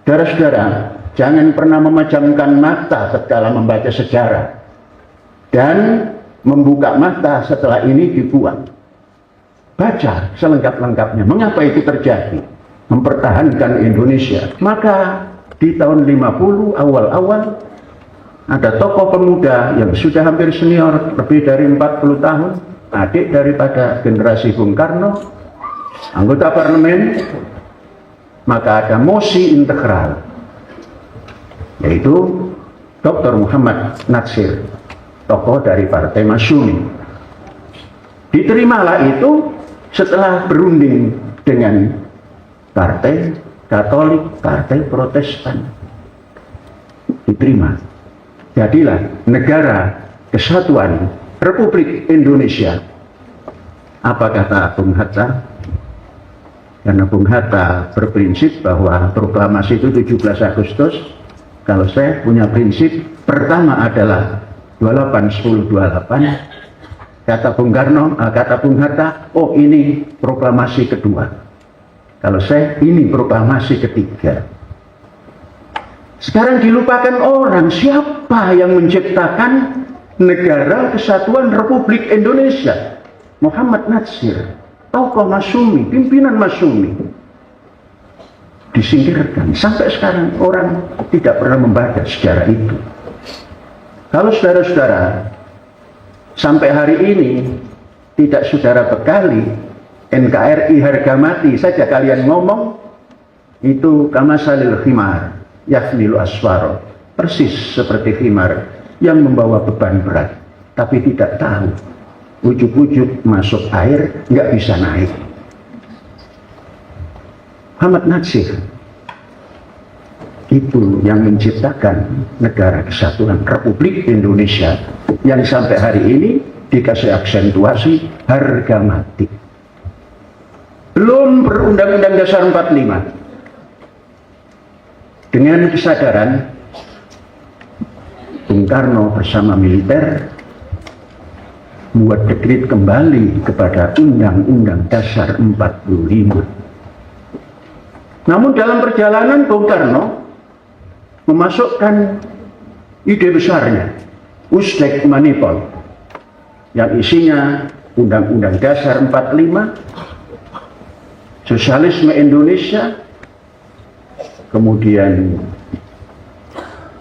Saudara-saudara, jangan pernah memejamkan mata setelah membaca sejarah dan membuka mata setelah ini dibuang. Baca selengkap-lengkapnya. Mengapa itu terjadi? Mempertahankan Indonesia. Maka di tahun 50 awal-awal ada tokoh pemuda yang sudah hampir senior, lebih dari 40 tahun, adik daripada generasi Bung Karno, anggota parlemen. Maka ada mosi integral, yaitu Dr. Muhammad Natsir, tokoh dari Partai Masyumi. Diterimalah itu setelah berunding dengan Partai Katolik, Partai Protestan. Diterima. Jadilah Negara Kesatuan Republik Indonesia. Apa kata Bung Hatta? Karena Bung Hatta berprinsip bahwa proklamasi itu 17 Agustus. Kalau saya punya prinsip, pertama adalah 28/10/28. Kata Bung Karno, kata Bung Hatta, oh ini proklamasi kedua. Kalau saya, ini proklamasi ketiga. Sekarang dilupakan orang, siapa yang menciptakan Negara Kesatuan Republik Indonesia? Muhammad Natsir, tokoh Masyumi, pimpinan Masyumi. Disingkirkan. Sampai sekarang orang tidak pernah membaca sejarah itu. Kalau saudara-saudara sampai hari ini tidak saudara bekali NKRI harga mati saja kalian ngomong, itu kamasalil khimar yahmilu asfaro, persis seperti khimar yang membawa beban berat tapi tidak tahu ujuk-ujuk masuk air nggak bisa naik. Muhammad Natsir itu yang menciptakan Negara Kesatuan Republik Indonesia yang sampai hari ini dikasih aksentuasi harga mati. Belum berundang-undang dasar 45. Dengan kesadaran Bung Karno bersama militer membuat dekret kembali kepada Undang-Undang Dasar 45. Namun dalam perjalanan Bung Karno memasukkan ide besarnya, Uzdek Manipal, yang isinya Undang-Undang Dasar 45, Sosialisme Indonesia, kemudian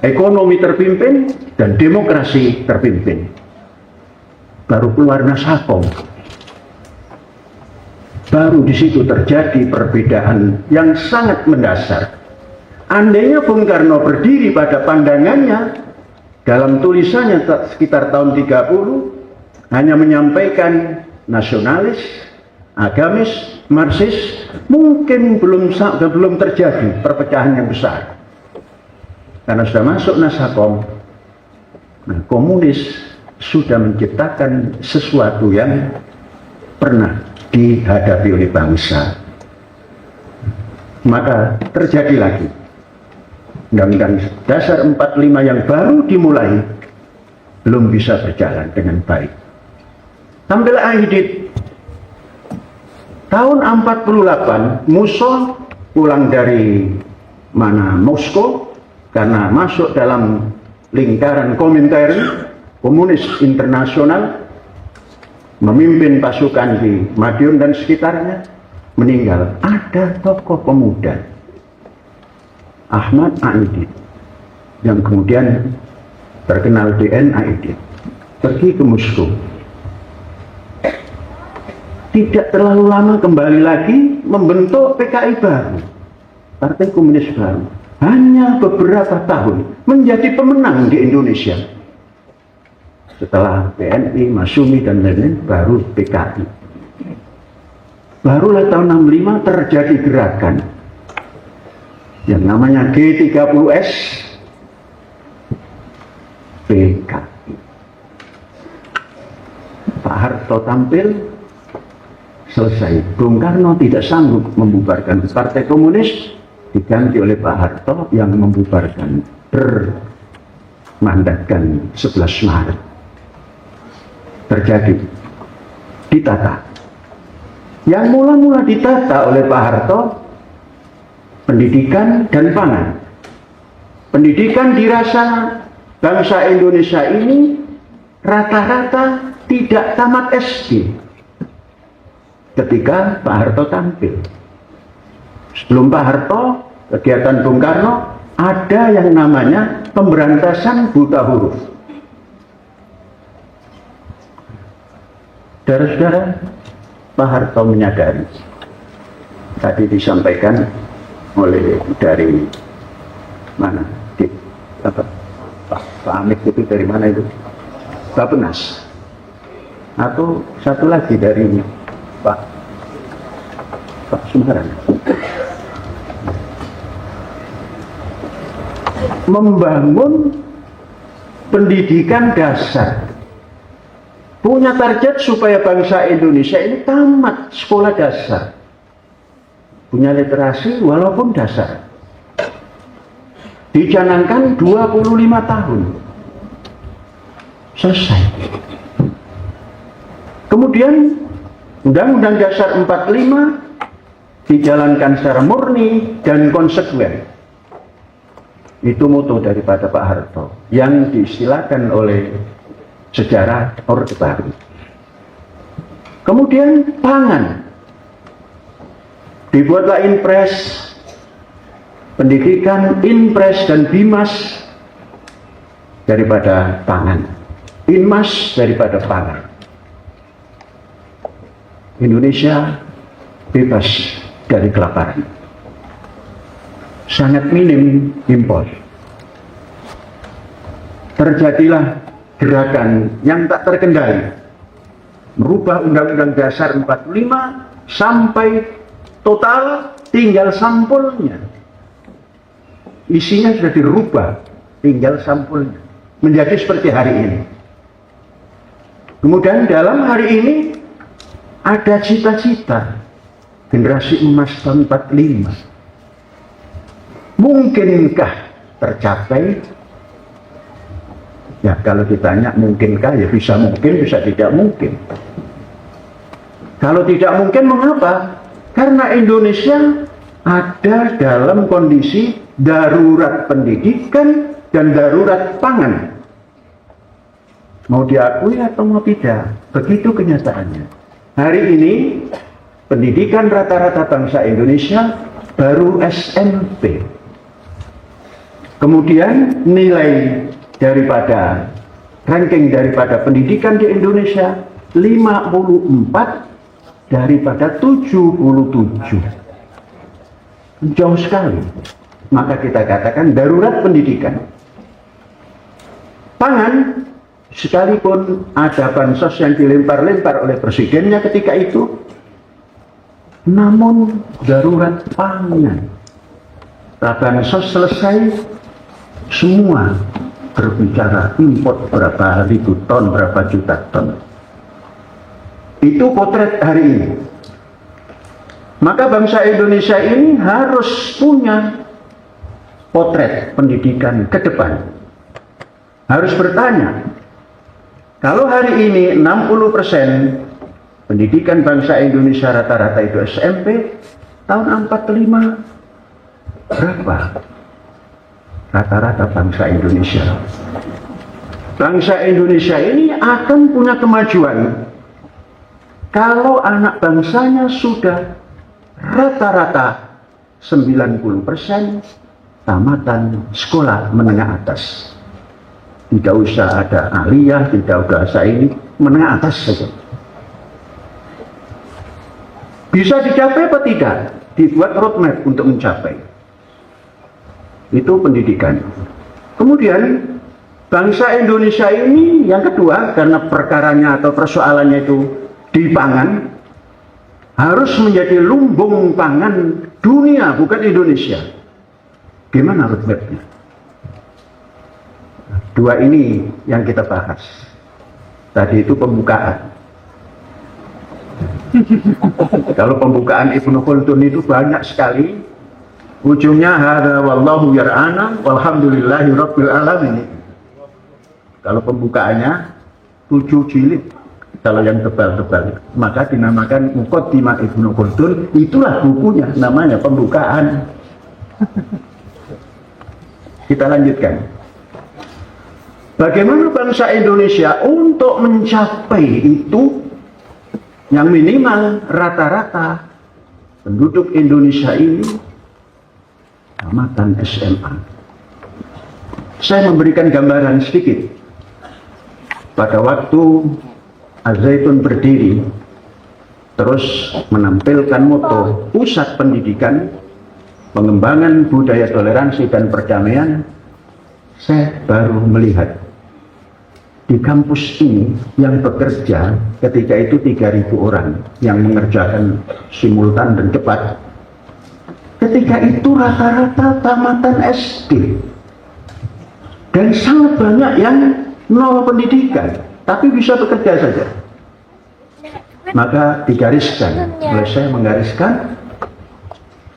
ekonomi terpimpin dan demokrasi terpimpin. Baru keluar Nasakom. Baru di situ terjadi perbedaan yang sangat mendasar. Andainya Bung Karno berdiri pada pandangannya dalam tulisannya sekitar tahun 30, hanya menyampaikan nasionalis, agamis, marxis, mungkin belum terjadi perpecahan yang besar. Karena sudah masuk Nasakom, nah, komunis sudah menciptakan sesuatu yang pernah dihadapi oleh bangsa. Maka terjadi lagi Undang-Undang Dasar 45 yang baru dimulai belum bisa berjalan dengan baik. Sampai akhir tahun 48 Musso pulang dari Moskow karena masuk dalam lingkaran Komintern, komunis internasional, memimpin pasukan di Madiun dan sekitarnya, meninggal. Ada tokoh pemuda Ahmad Aidit yang kemudian terkenal DN Aidit pergi ke Moskow. Tidak terlalu lama kembali lagi membentuk PKI baru, Partai Komunis baru. Hanya beberapa tahun menjadi pemenang di Indonesia. Setelah PNI, Masyumi dan lain-lain, baru PKI. Barulah tahun 65 terjadi gerakan yang namanya G30S PKI. Pak Harto tampil, selesai. Bung Karno tidak sanggup membubarkan Partai Komunis, diganti oleh Pak Harto yang membubarkan, bermandatkan 11 Maret. Terjadi, ditata. Yang mula-mula ditata oleh Pak Harto pendidikan dan pangan. Pendidikan dirasa bangsa Indonesia ini rata-rata tidak tamat SD ketika Pak Harto tampil. Sebelum Pak Harto, kegiatan Bung Karno, ada yang namanya pemberantasan buta huruf. Saudara-saudara, Pak Harto menyadari, tadi disampaikan oleh dari mana? Pak Amik itu dari mana itu? Bappenas. Atau satu lagi dari Pak Sumaran. Membangun pendidikan dasar, punya target supaya bangsa Indonesia ini tamat sekolah dasar, punya literasi walaupun dasar. Dicanangkan 25 tahun selesai. Kemudian Undang-Undang Dasar 45 dijalankan secara murni dan konsekuen. Itu moto daripada Pak Harto yang diistilahkan oleh sejarah Orde Baru. Kemudian pangan, dibuatlah Inpres pendidikan, Inpres dan Bimas daripada pangan, Inmas daripada pangan. Indonesia bebas dari kelaparan, sangat minim impor. Terjadilah gerakan yang tak terkendali, merubah Undang-Undang Dasar 45 sampai total tinggal sampulnya. Isinya sudah dirubah, tinggal sampulnya menjadi seperti hari ini. Kemudian dalam hari ini ada cita-cita generasi emas tahun 45. Mungkinkah tercapai? Ya, kalau ditanya mungkinkah, ya bisa mungkin, bisa tidak mungkin. Kalau tidak mungkin, mengapa? Karena Indonesia ada dalam kondisi darurat pendidikan dan darurat pangan. Mau diakui atau mau tidak, begitu kenyataannya. Hari ini pendidikan rata-rata bangsa Indonesia baru SMP. Kemudian nilai daripada ranking daripada pendidikan di Indonesia 54 daripada 77. Jauh sekali. Maka kita katakan darurat pendidikan. Pangan, sekalipun ada bansos yang dilempar-lempar oleh presidennya ketika itu, namun darurat pangan. Bansos selesai, semua berbicara import berapa ribu ton, berapa juta ton. Itu potret hari ini. Maka bangsa Indonesia ini harus punya potret pendidikan ke depan. Harus bertanya, kalau hari ini 60% pendidikan bangsa Indonesia rata-rata itu SMP, tahun 45 berapa rata-rata bangsa Indonesia? Bangsa Indonesia ini akan punya kemajuan kalau anak bangsanya sudah rata-rata 90% tamatan sekolah menengah atas. Tidak usah ada aliyah, tidak usah ini, menengah atas saja. Bisa dicapai atau tidak? Dibuat roadmap untuk mencapai. Itu pendidikan. Kemudian bangsa Indonesia ini yang kedua, karena perkaranya atau persoalannya itu di pangan, harus menjadi lumbung pangan dunia, bukan Indonesia. Gimana roadmapnya? Dua ini yang kita bahas. Tadi itu pembukaan. Kalau pembukaan Ibnu Khaldun itu banyak sekali. Ujungnya hada wallahu yar'ana walhamdulillahi rabbil alamin. Kalau pembukaannya 7 jilid. Kalau yang tebal-tebal, maka dinamakan Muqaddimah Ibnu Khaldun. Itulah bukunya, namanya pembukaan. Kita lanjutkan. Bagaimana bangsa Indonesia untuk mencapai itu, yang minimal rata-rata penduduk Indonesia ini tamatan SMA. Saya memberikan gambaran sedikit. Pada waktu Al-Zaitun berdiri, terus menampilkan moto Pusat Pendidikan Pengembangan Budaya Toleransi dan Perdamaian, saya baru melihat di kampus ini yang bekerja ketika itu 3.000 orang yang mengerjakan simultan dan cepat. Ketika itu rata-rata tamatan SD dan sangat banyak yang nol pendidikan tapi bisa bekerja saja. Maka digariskan, oleh saya menggariskan,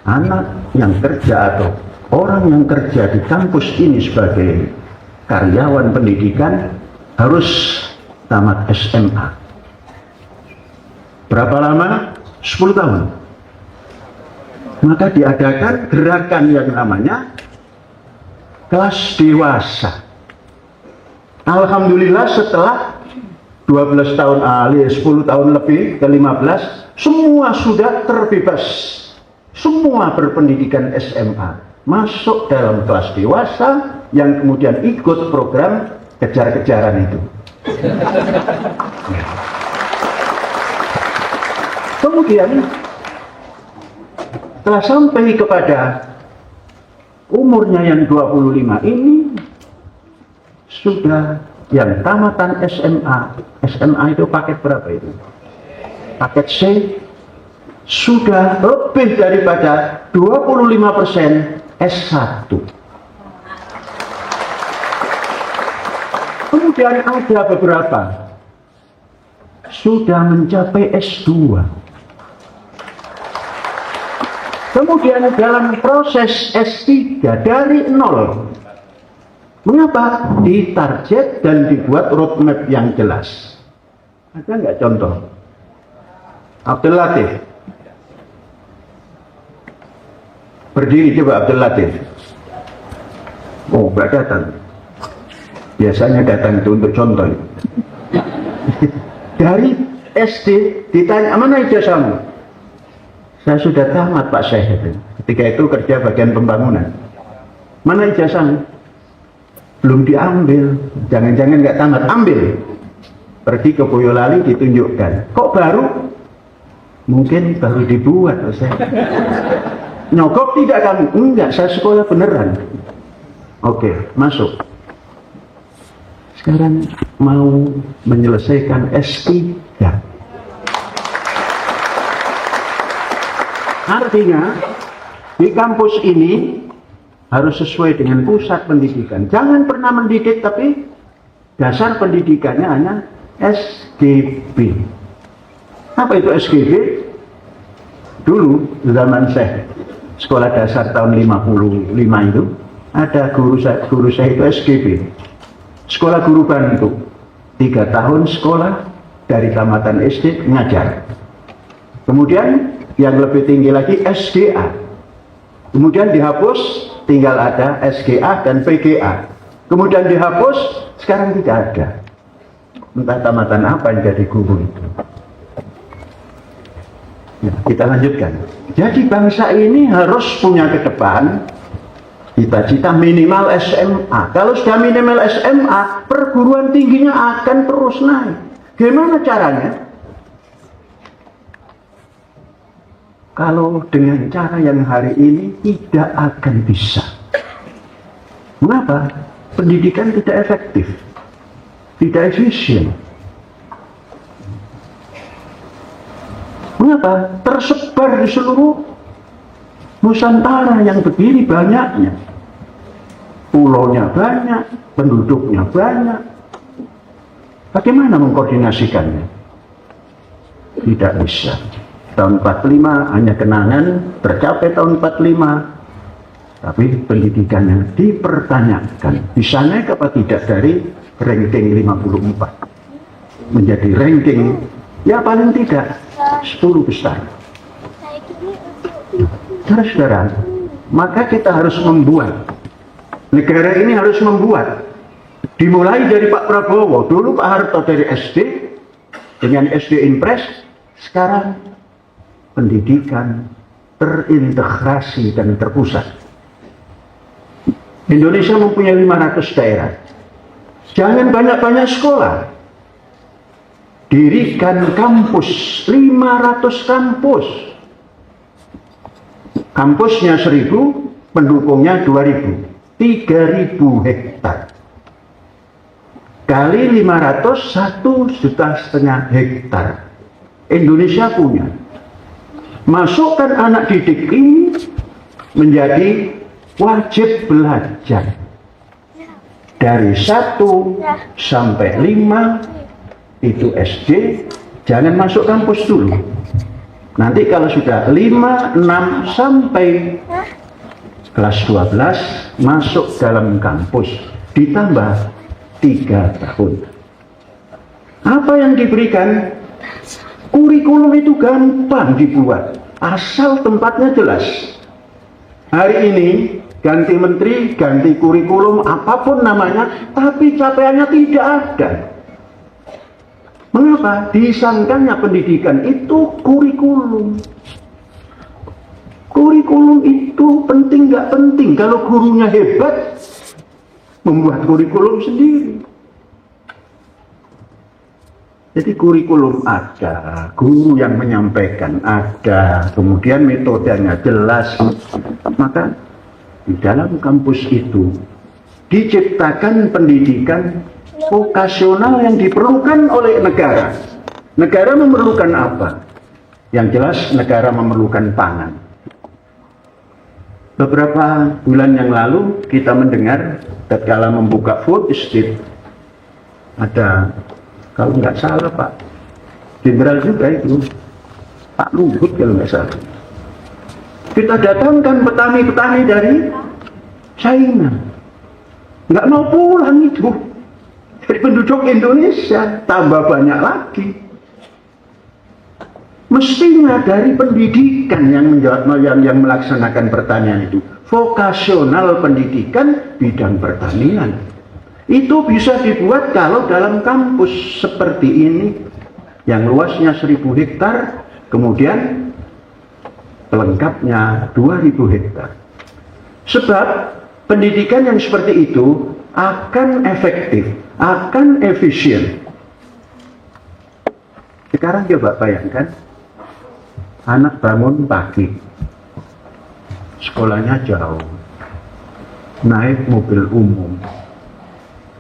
anak yang kerja atau orang yang kerja di kampus ini sebagai karyawan pendidikan harus tamat SMA. Berapa lama? 10 tahun. Maka diadakan gerakan yang namanya kelas dewasa. Alhamdulillah setelah 12 tahun alias 10 tahun lebih ke 15, semua sudah terbebas. Semua berpendidikan SMA masuk dalam kelas dewasa yang kemudian ikut program kejar-kejaran itu. Kemudian setelah sampai kepada umurnya yang 25 ini, sudah yang tamatan SMA. SMA itu paket berapa itu? Paket C. Sudah lebih daripada 25% S1. Kemudian ada beberapa sudah mencapai S2. Kemudian dalam proses S3 dari nol. Mengapa? Ditarget dan dibuat roadmap yang jelas. Ada nggak contoh? Abdul Latif. Berdiri coba Abdul Latif. Oh, nggak datang. Biasanya datang itu untuk contoh. Dari SD ditanya, mana ijazahmu? Saya sudah tamat Pak Syekh. Ketika itu kerja bagian pembangunan. Mana ijazahmu? Belum diambil. Jangan-jangan nggak tamat, ambil. Pergi ke Boyolali ditunjukkan. Kok baru? Mungkin baru dibuat Syekh. Nyogok tidak kamu? Enggak, saya sekolah beneran. Oke, masuk. Sekarang mau menyelesaikan S3. Artinya di kampus ini harus sesuai dengan pusat pendidikan. Jangan pernah mendidik tapi dasar pendidikannya hanya SGB. Apa itu SGB? Dulu zaman saya sekolah dasar tahun 55 itu ada guru saya itu SGB. Sekolah Guru Bantu, 3 tahun sekolah dari tamatan SD ngajar. Kemudian yang lebih tinggi lagi SDA. Kemudian dihapus, tinggal ada SGA dan PGA. Kemudian dihapus, sekarang tidak ada. Entah tamatan apa yang jadi guru itu. Ya, kita lanjutkan. Jadi bangsa ini harus punya ke depan cita-cita minimal SMA. Kalau sudah minimal SMA, perguruan tingginya akan terus naik. Gimana caranya? Kalau dengan cara yang hari ini tidak akan bisa. Mengapa? Pendidikan tidak efektif, tidak efisien. Mengapa? Tersebar di seluruh Nusantara yang begini banyaknya. Pulaunya banyak, penduduknya banyak. Bagaimana mengkoordinasikannya? Tidak bisa. Tahun 45 hanya kenangan, tercapai tahun 45. Tapi pendidikannya dipertanyakan. Bisa naik apa tidak dari ranking 54 menjadi ranking ya paling tidak 10 besar. Saudara-saudara, maka kita harus membuat. Negara ini harus membuat. Dimulai dari Pak Prabowo, dulu Pak Harto dari SD, dengan SD Impres, sekarang pendidikan terintegrasi dan terpusat. Indonesia mempunyai 500 daerah. Jangan banyak-banyak sekolah. Dirikan kampus, 500 kampus. Kampusnya 1000, pendukungnya 2000. 3000 hektar. Kali 500, 1,5 juta hektar. Indonesia punya. Masukkan anak didik ini menjadi wajib belajar. Dari 1 sampai 5 itu SD, jangan masuk kampus dulu. Nanti kalau sudah 5, 6 sampai kelas 12 masuk dalam kampus, ditambah 3 tahun. Apa yang diberikan? Kurikulum itu gampang dibuat, asal tempatnya jelas. Hari ini ganti menteri, ganti kurikulum, apapun namanya, tapi capaiannya tidak ada. Mengapa? Disangkanya pendidikan itu kurikulum. Kurikulum itu penting nggak penting, kalau gurunya hebat, membuat kurikulum sendiri. Jadi kurikulum ada, guru yang menyampaikan ada, kemudian metodenya jelas. Maka di dalam kampus itu diciptakan pendidikan vokasional yang diperlukan oleh negara. Negara memerlukan apa? Yang jelas negara memerlukan pangan. Beberapa bulan yang lalu kita mendengar tatkala membuka food estate, ada, kalau nggak salah Pak Jenderal juga itu, Pak Luhut kalau nggak salah, kita datangkan petani-petani dari China, nggak mau pulang itu. Jadi penduduk Indonesia tambah banyak lagi. Mestinya dari pendidikan yang melaksanakan pertanian itu, vokasional pendidikan bidang pertanian, itu bisa dibuat kalau dalam kampus seperti ini, yang luasnya 1000 hektar, kemudian pelengkapnya 2000 hektar. Sebab pendidikan yang seperti itu akan efektif, akan efisien. Sekarang coba bayangkan, anak bangun pagi, sekolahnya jauh, naik mobil umum,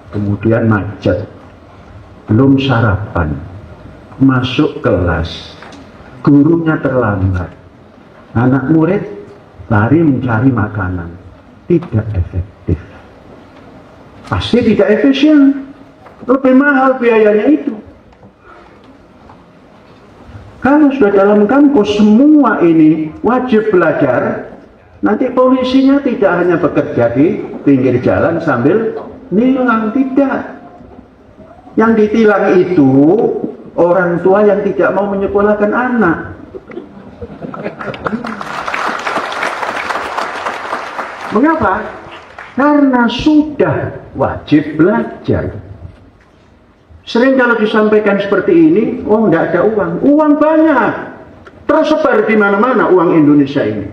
kemudian macet, belum sarapan, masuk kelas, gurunya terlambat, anak murid lari mencari makanan, tidak efektif, pasti tidak efisien, lebih mahal biayanya itu. Kalau sudah dalam kampus semua ini wajib belajar, nanti polisinya tidak hanya bekerja di pinggir jalan sambil nilang, tidak. Yang ditilang itu orang tua yang tidak mau menyekolahkan anak. Mengapa? Karena sudah wajib belajar. Sering kalau disampaikan seperti ini, oh enggak ada uang. Uang banyak, tersebar di mana-mana uang Indonesia ini.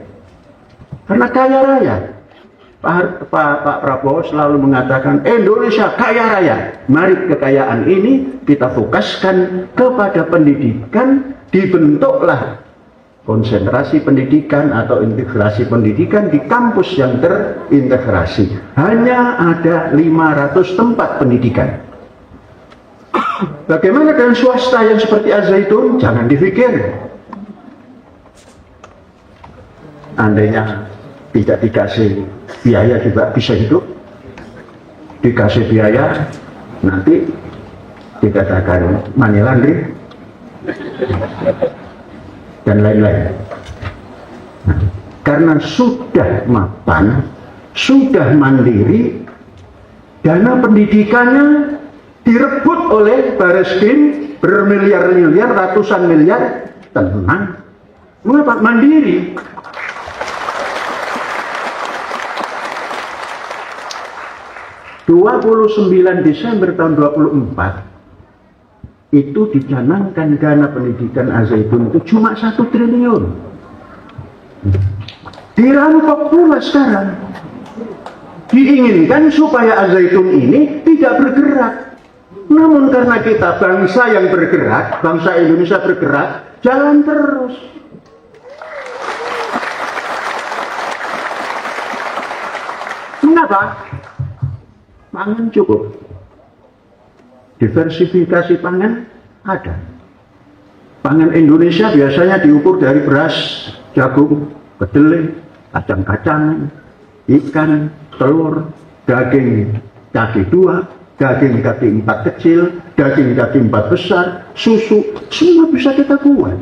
Karena kaya raya. Pak Prabowo selalu mengatakan Indonesia kaya raya. Mari kekayaan ini kita fokuskan kepada pendidikan, dibentuklah konsentrasi pendidikan atau integrasi pendidikan di kampus yang terintegrasi. Hanya ada 500 tempat pendidikan. Bagaimana dengan swasta yang seperti Al-Zaitun? Jangan dipikir. Andainya tidak dikasih biaya juga bisa hidup. Dikasih biaya, nanti dikatakan money laundry dan lain-lain. Nah, karena sudah mapan, sudah mandiri, dana pendidikannya direbut oleh Bareskrim bermiliar-miliar, ratusan miliar, tenang. Mengapa? Mandiri. 29 Desember tahun 24 itu dicanangkan dana pendidikan Al-Zaitun itu cuma 1 triliun. Dirampok pula sekarang. Diinginkan supaya Al-Zaitun ini tidak bergerak. Namun karena kita bangsa yang bergerak, bangsa Indonesia bergerak, jalan terus. Mengapa? Pangan cukup. Diversifikasi pangan ada. Pangan Indonesia biasanya diukur dari beras, jagung, kedelai, kacang-kacangan, ikan, telur, daging kaki 2, daging kaki 4 kecil, daging kaki 4 besar, susu, semua bisa kita buat.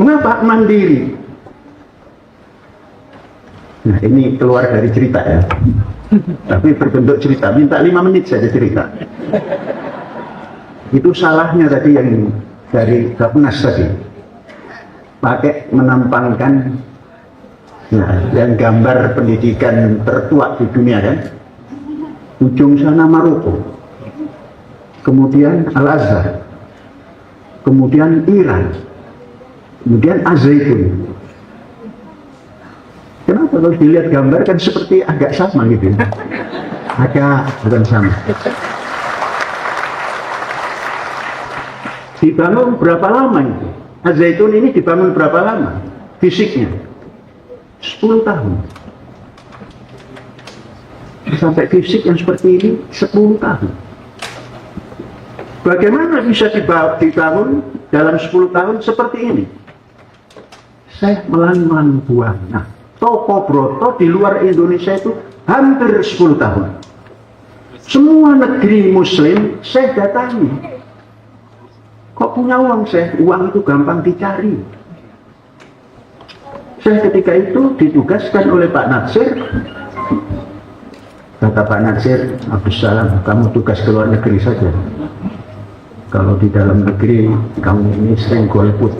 Mengapa mandiri? Nah, ini keluar dari cerita ya. Tapi berbentuk cerita, minta 5 menit saja cerita. Itu salahnya tadi yang dari Bappenas tadi. Pakai menampangkan yang gambar pendidikan tertua di dunia kan. Ujung sana Maroko. Kemudian Al-Azhar. Kemudian Iran. Kemudian Al-Zaitun. Kenapa kalau dilihat gambar kan seperti agak sama gitu. Agak bukan sama. Dibangun berapa lama itu? Al-Zaitun ini dibangun berapa lama? Fisiknya 10 tahun. Sampai fisik yang seperti ini 10 tahun. Bagaimana bisa dibangun dalam 10 tahun seperti ini? Saya melang-lang buang. Nah, toko broto di luar Indonesia itu hampir 10 tahun. Semua negeri muslim saya datangi. Kok punya uang saya? Uang itu gampang dicari. Saya ketika itu ditugaskan oleh Pak Natsir. Kata Pak Natsir, Abdussalam, kamu tugas ke luar negeri saja. Kalau di dalam negeri kamu ini sering golput.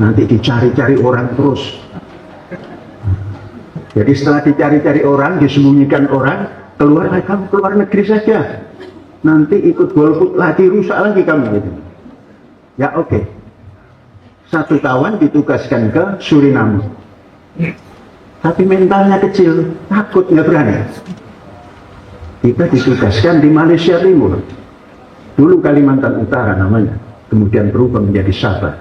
Nanti dicari-cari orang terus. Jadi setelah dicari-cari orang, disembunyikan orang, kamu keluar negeri saja. Nanti ikut golput lagi, rusak lagi kamu gitu. Ya oke. 1 tahun ditugaskan ke Suriname. Tapi mentalnya kecil, takut, nggak berani. Kita ditugaskan di Malaysia Timur. Dulu Kalimantan Utara namanya. Kemudian berubah menjadi Sabah.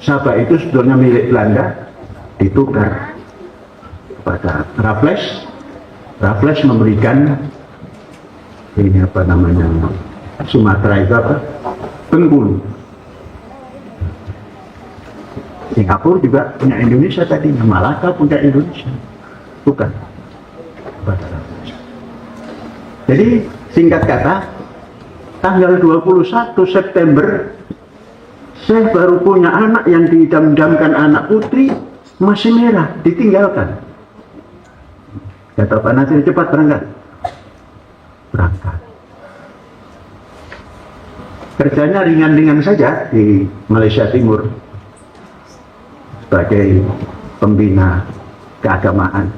Sabah itu sebetulnya milik Belanda, ditukar kepada Raffles. Raffles memberikan ini apa namanya, Sumatera itu apa? Bengkulu. Singapura juga punya Indonesia tadi, Malaka punya Indonesia. Bukan. Jadi singkat kata, tanggal 21 September saya baru punya anak yang diidam-idamkan anak putri masih merah, ditinggalkan. Kata Pak Nasir, cepat berangkat. Berangkat. Kerjanya ringan-ringan saja di Malaysia Timur sebagai pembina keagamaan.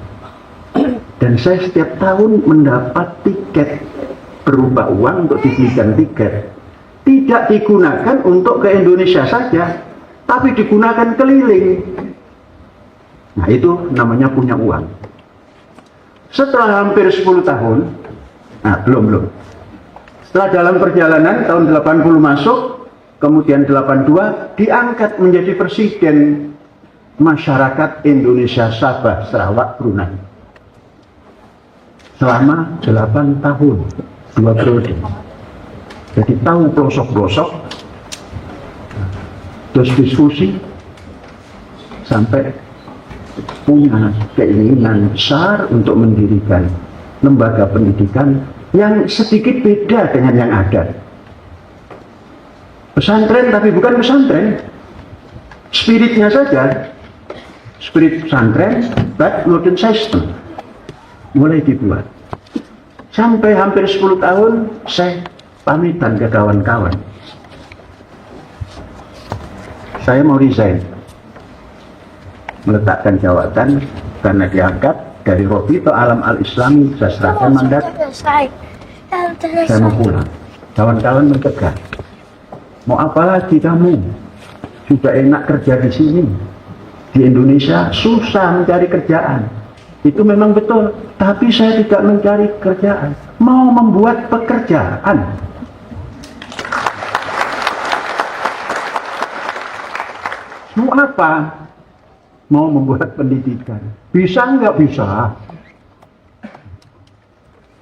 Dan saya setiap tahun mendapat tiket berupa uang untuk dibelikan tiket. Tidak digunakan untuk ke Indonesia saja, tapi digunakan keliling. Nah itu namanya punya uang. Setelah hampir 10 tahun, nah belum. Setelah dalam perjalanan tahun 80 masuk, kemudian 82 diangkat menjadi presiden Masyarakat Indonesia Sabah Sarawak Brunei. Selama 8 tahun, 2 periode. Jadi tahu pelosok-pelosok, terus diskusi, sampai punya keinginan besar untuk mendirikan lembaga pendidikan yang sedikit beda dengan yang ada. Pesantren tapi bukan pesantren, spiritnya saja, spirit pesantren, but modern system, mulai dibuat. Sampai hampir 10 tahun saya pamitan ke kawan-kawan. Saya mau resign, meletakkan jawatan karena diangkat dari Robito Alam Al-Islami, saya serahkan mandat, saya mau pulang. Kawan-kawan mencegah, mau apa lagi kamu? Sudah enak kerja di sini. Di Indonesia susah mencari kerjaan. Itu memang betul, tapi saya tidak mencari kerjaan, mau membuat pekerjaan. Mau apa? Mau membuat pendidikan. Bisa nggak? Bisa.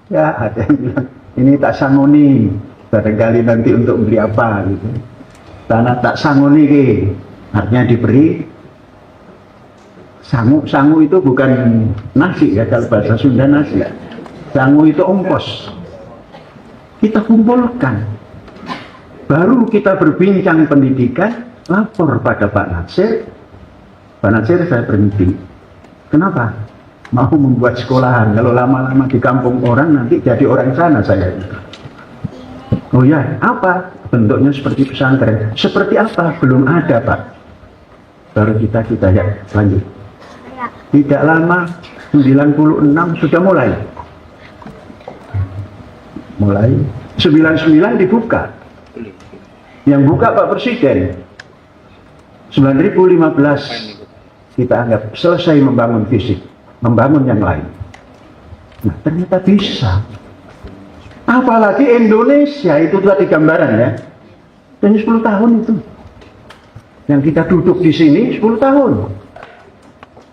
Ya, ada yang bilang, ini tak sangoni, barangkali nanti untuk beli apa gitu. Tanah tak sangoni ke, artinya diberi. Sangu itu bukan nasi ya, kalau bahasa Sunda nasi. Sangu itu ongkos. Kita kumpulkan. Baru kita berbincang pendidikan, lapor pada Pak Natsir. Pak Natsir, saya berhenti. Kenapa? Mau membuat sekolahan. Kalau lama-lama di kampung orang, nanti jadi orang sana saya. Oh ya, apa? Bentuknya seperti pesantren. Seperti apa? Belum ada, Pak. Baru kita ya, lanjut. Tidak lama, 96 sudah mulai. 99 dibuka. Yang buka Pak Presiden. 2015 kita anggap selesai membangun fisik, membangun yang lain. Nah, ternyata bisa. Apalagi Indonesia, itu tadi gambaran ya. Dan 10 tahun itu. Yang kita duduk di sini 10 tahun.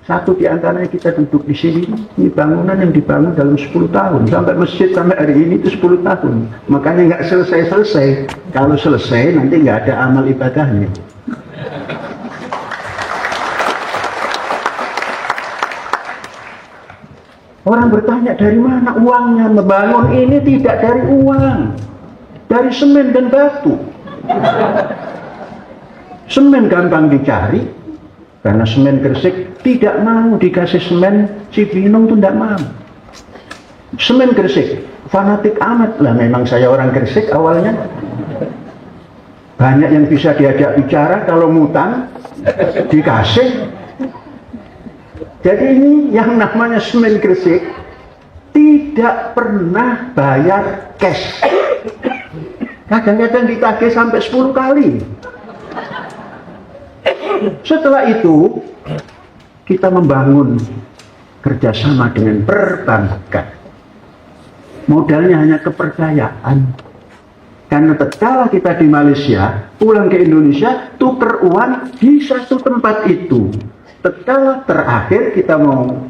Satu di antaranya kita duduk di sini, ini bangunan yang dibangun dalam 10 tahun. Sampai masjid sampai hari ini itu 10 tahun. Makanya nggak selesai-selesai. Kalau selesai nanti nggak ada amal ibadahnya. Orang bertanya, dari mana uangnya? Membangun ini tidak dari uang, dari semen dan batu. Semen gampang dicari, karena semen Gresik tidak mau dikasih semen Cibinong, itu tidak mau. Semen Gresik, fanatik amat lah, memang saya orang Gresik awalnya. Banyak yang bisa diajak bicara, kalau ngutang dikasih. Jadi ini yang namanya semen Gresik tidak pernah bayar cash. Kadang-kadang ditagih sampai 10 kali. Setelah itu kita membangun kerjasama dengan perbankan. Modalnya hanya kepercayaan. Karena tatkala kita di Malaysia, pulang ke Indonesia, tuker uang di satu tempat itu. Tatkala terakhir kita mau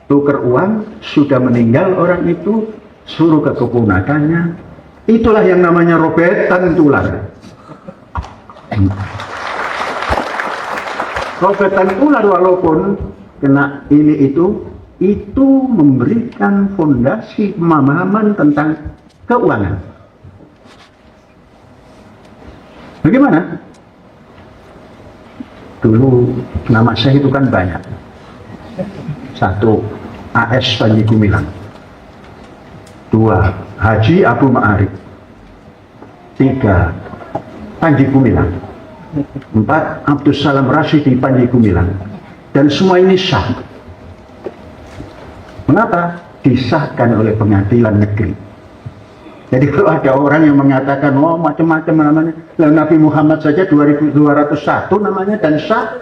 tuker uang, sudah meninggal orang itu, suruh ke keponakannya. Itulah yang namanya robetan tular. Robetan tular walaupun kena ini itu memberikan fondasi pemahaman tentang keuangan. Bagaimana? Dulu nama saya itu kan banyak. 1. AS Panji Gumilang. 2. Haji Abu Ma'arif. 3. Panji Gumilang. 4. Abdul Salam Rasyidi Panji Gumilang. Dan semua ini sah. Mengapa? Disahkan oleh pengadilan negeri. Jadi kalau ada orang yang mengatakan, oh macam-macam namanya, lalu Nabi Muhammad saja 2201 namanya dan sah.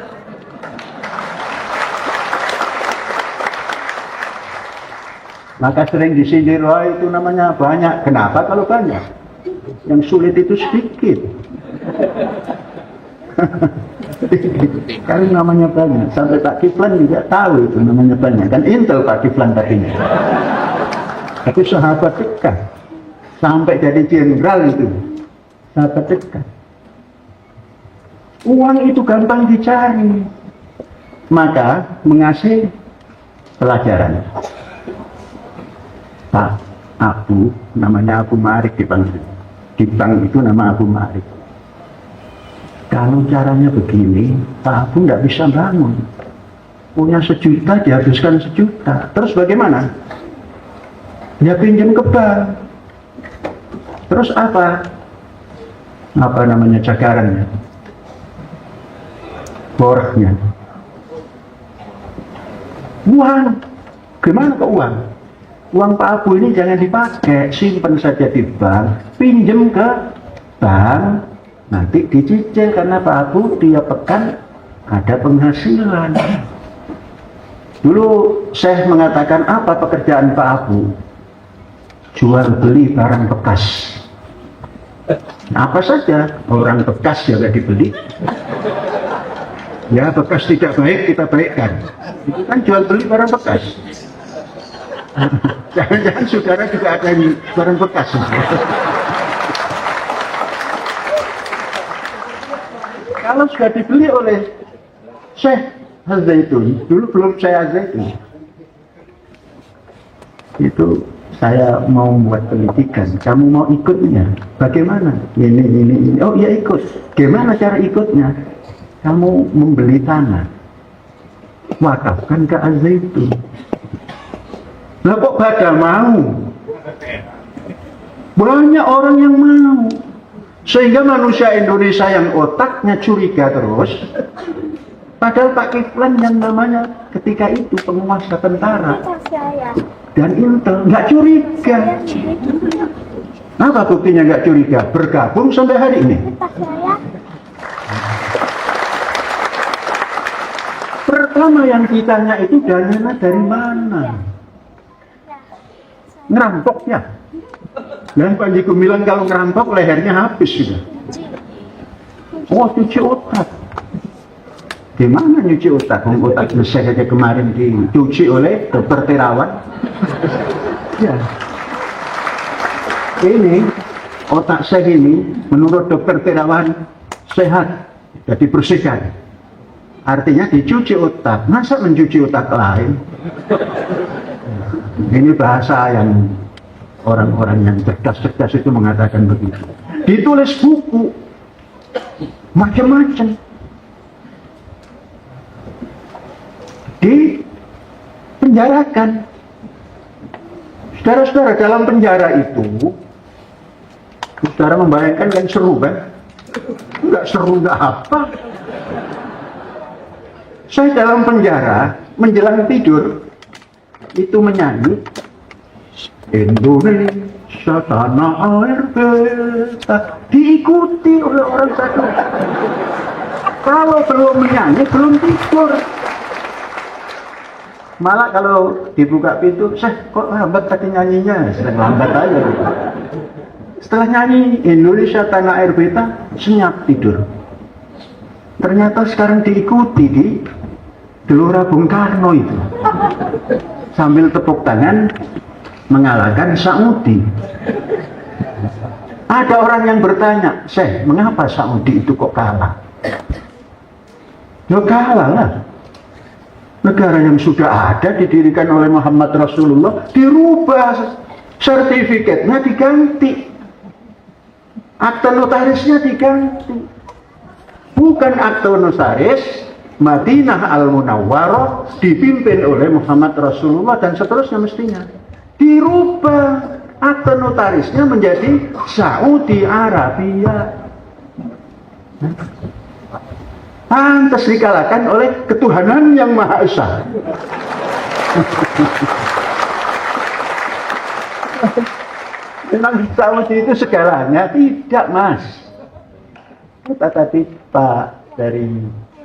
Maka sering disindir, oh itu namanya banyak. Kenapa kalau banyak? Yang sulit itu sedikit. Kalau namanya banyak, sampai Pak Kiflan juga tahu itu namanya banyak. Kan intel Pak Kiflan tadinya. Tapi sahabat dekat. Sampai jadi jenderal itu, sahabat dekat. Uang itu gampang dicari. Maka mengasih pelajaran. Pak Abu, namanya Abu Ma'arif dipanggil. Di bank itu nama Abu Ma'arif. Kalau caranya begini, Pak Abu nggak bisa bangun. Punya 1 juta, dihabiskan 1 juta. Terus bagaimana? Dia pinjam ke bank. Terus apa? Apa namanya cakarannya? Bornya. Uang. Gimana ke uang? Uang Pak Abu ini jangan dipakai, simpan saja di bank, pinjem ke bank, nanti dicicil karena Pak Abu tiap pekan ada penghasilan. Dulu saya mengatakan, apa pekerjaan Pak Abu? Jual beli barang bekas. Apa saja, orang bekas juga dibeli. Ya, bekas tidak baik kita baikkan. Itu kan jual beli barang bekas. Jangan-jangan saudara juga ada yang barang bekas. Kalau sudah dibeli oleh Syekh Al-Zaitun, dulu belum Syekh Al-Zaitun, itu saya mau membuat pendidikan, kamu mau ikutnya? Bagaimana? Ini. Oh iya ikut. Gimana cara ikutnya? Kamu membeli tanah, wakafkan ke Al-Zaitun. Lah kok pada mau? Banyak orang yang mau. Sehingga manusia Indonesia yang otaknya curiga terus, padahal Pak Kiflan yang namanya ketika itu penguasa tentara dan Intel nggak curiga. Apa buktinya nggak curiga? Bergabung sampai hari ini. Pertama yang ditanya itu dananya dari mana? Ngerampok ya. Dan Panji Gumilang kalau ngerampok lehernya habis sudah. Oh, cuci otak. Gimana nyuci otak? Otak saya aja kemarin dicuci oleh Dokter Terawan. Ya. Ini otak saya ini menurut Dokter Terawan sehat, jadi bersihkan. Artinya dicuci otak. Masa mencuci otak lain? Ini bahasa yang orang-orang yang cerdas-cerdas itu mengatakan begitu. Ditulis buku macam-macam, dipenjarakan. Saudara-saudara, dalam penjara itu, saudara membayangkan kan seru kan? Enggak seru, enggak apa. Saya dalam penjara menjelang tidur itu menyanyi Indonesia tanah air beta, diikuti oleh orang satu. Kalau belum menyanyi belum tidur. Malah kalau dibuka pintu, kok lambat tadi nyanyinya, sedang lambat aja gitu. Setelah nyanyi Indonesia tanah air beta, senyap tidur. Ternyata sekarang diikuti di Gelora Bung Karno itu, sambil tepuk tangan mengalahkan Saudi. Ada orang yang bertanya, Syekh, mengapa Saudi itu kok kalah? Ya kalah lah. Negara yang sudah ada didirikan oleh Muhammad Rasulullah dirubah, sertifikatnya diganti, akte notarisnya diganti. Bukan akte notaris Madinah Al-Munawwarah dipimpin oleh Muhammad Rasulullah dan seterusnya, mestinya dirubah akte notarisnya menjadi Saudi Arabia. Pantas dikalahkan oleh ketuhanan yang Maha Esa. Memang Saudi itu segalanya? Tidak, Mas. Kata tadi Pak dari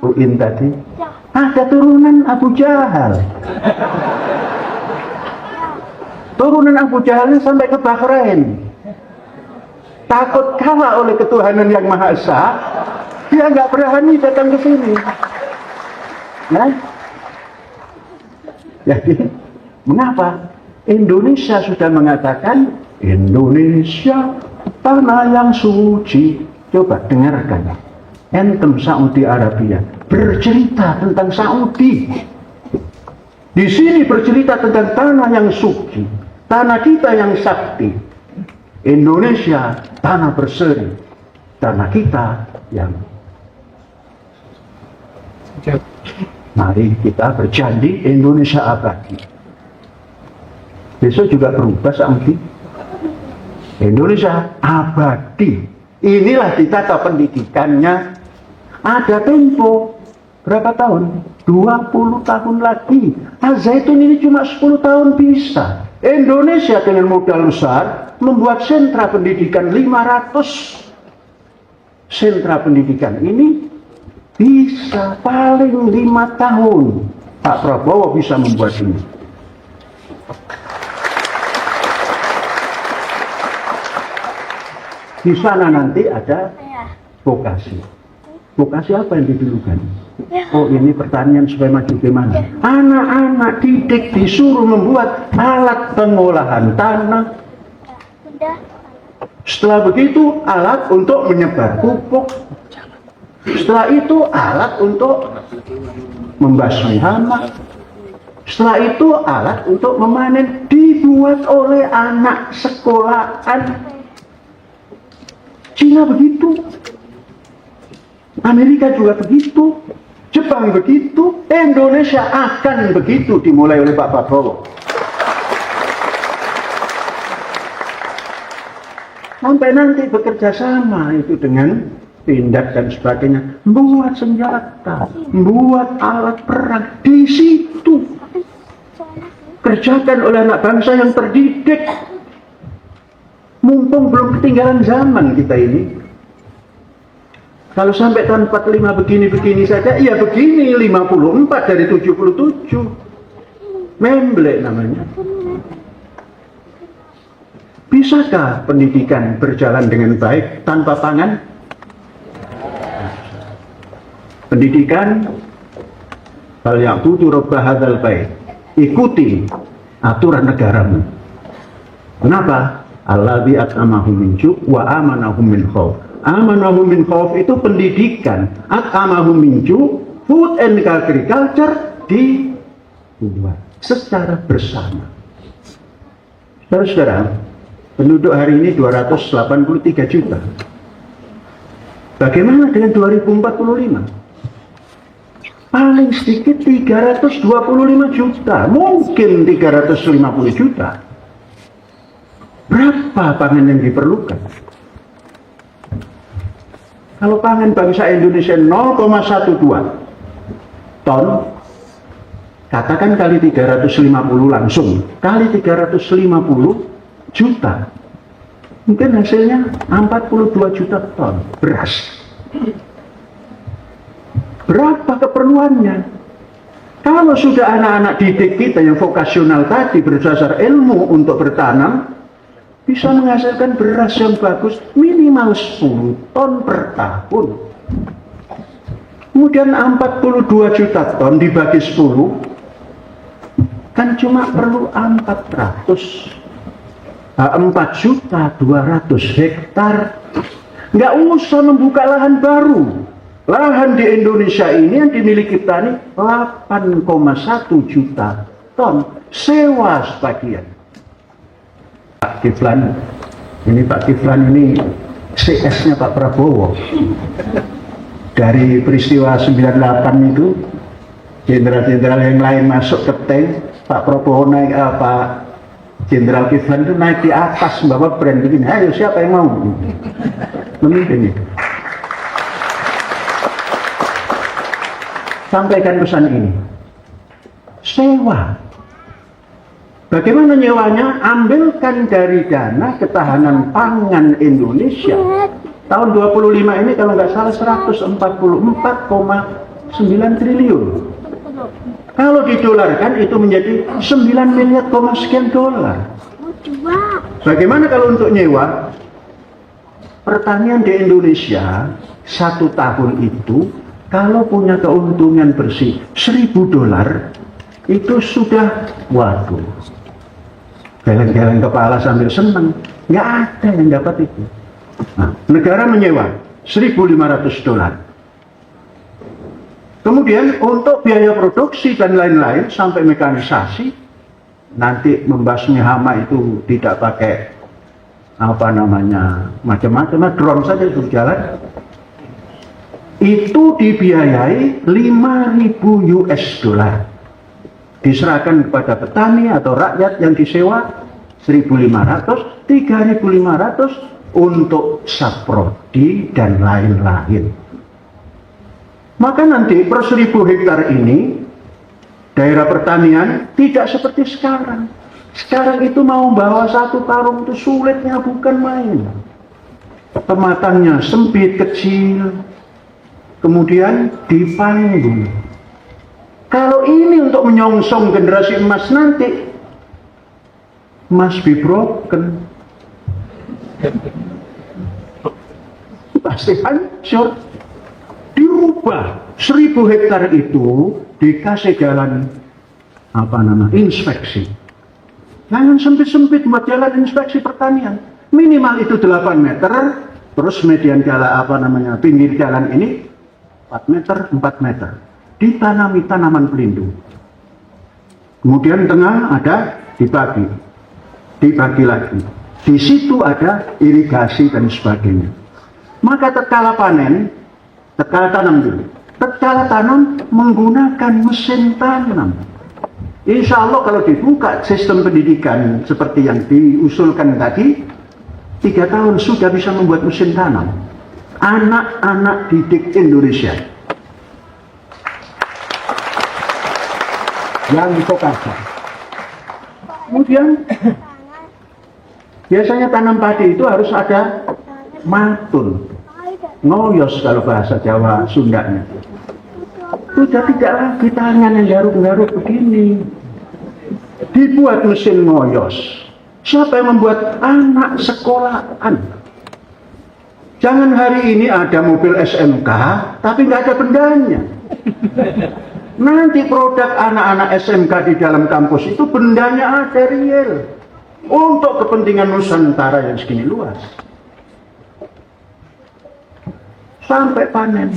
UIN tadi, ada turunan Abu Jahal. Turunan Abu Jahalnya sampai ke Bahrain. Takut kalah oleh ketuhanan yang Maha Esa, dia nggak berani datang ke sini. Nah, jadi mengapa Indonesia sudah mengatakan Indonesia tanah yang suci? Coba dengarkan, anthem Saudi Arabia bercerita tentang Saudi. Di sini bercerita tentang tanah yang suci, tanah kita yang sakti. Indonesia tanah berseri, tanah kita yang. Mari kita berjanji Indonesia abadi. Besok juga berubah Saudi. Indonesia abadi. Inilah ditata pendidikannya. Ada Tempo. berapa tahun? 20 tahun lagi. Al-Zaitun ini cuma 10 tahun bisa. Indonesia dengan modal besar membuat sentra pendidikan 500 sentra pendidikan ini bisa paling 5 tahun. Pak Prabowo bisa membuat ini. Di sana nanti ada vokasi. Vokasi apa yang didulukan? Oh, ini pertanian supaya maju gimana? Anak-anak didik disuruh membuat alat pengolahan tanah. Setelah begitu alat untuk menyebar pupuk. Setelah itu alat untuk membasmi hama. Setelah itu alat untuk memanen, dibuat oleh anak sekolahan. Cina begitu, Amerika juga begitu, Jepang begitu, Indonesia akan begitu dimulai oleh Pak Prabowo. Sampai nanti bekerja sama itu dengan Pindad dan sebagainya, membuat senjata, membuat alat perang di situ. Kerjakan oleh anak bangsa yang terdidik. Mumpung belum ketinggalan zaman kita ini. Kalau sampai tahun 45 begini-begini saja, ya begini 54 dari 77. Memblek namanya. Bisakah pendidikan berjalan dengan baik tanpa pangan? Pendidikan hal yang tutur bahadal baik. Ikuti aturan negaramu. Kenapa? Alladzi at'amahum min ju' wa amanahum min khauf. Amanahum min khauf itu pendidikan. At'amahum min ju', food and agriculture dibuat secara bersama. Saudara-saudara, penduduk hari ini 283 juta. Bagaimana dengan 2045? Paling sedikit 325 juta, mungkin 350 juta. Berapa pangan yang diperlukan? Kalau pangan bangsa Indonesia 0,12 ton, katakan kali 350 langsung, kali 350 juta, mungkin hasilnya 42 juta ton beras. Berapa keperluannya? Kalau sudah anak-anak didik kita yang vokasional tadi berdasar ilmu untuk bertanam, bisa menghasilkan beras yang bagus minimal 10 ton per tahun. Kemudian 42 juta ton dibagi 10, kan cuma perlu 4.200.000 hektar. Nggak usah membuka lahan baru. Lahan di Indonesia ini yang dimiliki petani 8,1 juta ton, sewa sebagian. Pak Kiflan, ini Pak Kiflan ini CS-nya Pak Prabowo. Dari peristiwa 98 itu, jenderal-jenderal yang lain masuk ke tank, Pak Prabowo naik, Pak Jenderal Kiflan itu naik di atas membawa brand begini, ayo siapa yang mau memimpin itu. Sampaikan pesan ini, sewa. Bagaimana nyewanya? Ambilkan dari dana ketahanan pangan Indonesia. Tahun 25 ini kalau nggak salah 144,9 triliun. Kalau didolarkan itu menjadi 9 miliar sekian dolar. Bagaimana kalau untuk nyewa? Pertanian di Indonesia 1 tahun itu kalau punya keuntungan bersih 1.000 dolar itu sudah, waduh, geleng-geleng kepala sambil senang. Nggak ada yang dapat itu. Nah, negara menyewa 1.500 dolar. Kemudian untuk biaya produksi dan lain-lain sampai mekanisasi, nanti membasmi hama itu tidak pakai apa namanya macam-macam, drone saja itu jalan. Itu dibiayai 5.000 US dollar. Diserahkan kepada petani atau rakyat yang disewa 1.500, 3.500 untuk saprodi dan lain-lain. Maka nanti per 1000 hektar ini, daerah pertanian tidak seperti sekarang. Sekarang itu mau bawa 1 karung itu sulitnya bukan main. Pematangnya sempit, kecil, kemudian dipanggung. Kalau ini untuk menyongsong generasi emas nanti, must be broken. Pasti hancur. Dirubah 1000 hektar itu dikasih jalan inspeksi. Jangan sempit-sempit buat jalan inspeksi pertanian. Minimal itu 8 meter, terus median jalan pinggir jalan ini 4 meter. Ditanami tanaman pelindung. Kemudian tengah ada dibagi lagi. Di situ ada irigasi dan sebagainya. Maka tatkala tanam menggunakan mesin tanam. Insya Allah kalau dibuka sistem pendidikan seperti yang diusulkan tadi, 3 tahun sudah bisa membuat mesin tanam. Anak-anak didik Indonesia yang vokasi. Kemudian biasanya tanam padi itu harus ada matun, ngoyos kalau bahasa Jawa Sundanya. Sudah tidak lagi tangan yang garuk-garuk begini. Dibuat mesin ngoyos. Siapa yang membuat? Anak sekolahan. Jangan hari ini ada mobil SMK, tapi nggak ada bendanya. Nanti produk anak-anak SMK di dalam kampus itu bendanya ada real. Untuk kepentingan Nusantara yang segini luas. Sampai panen.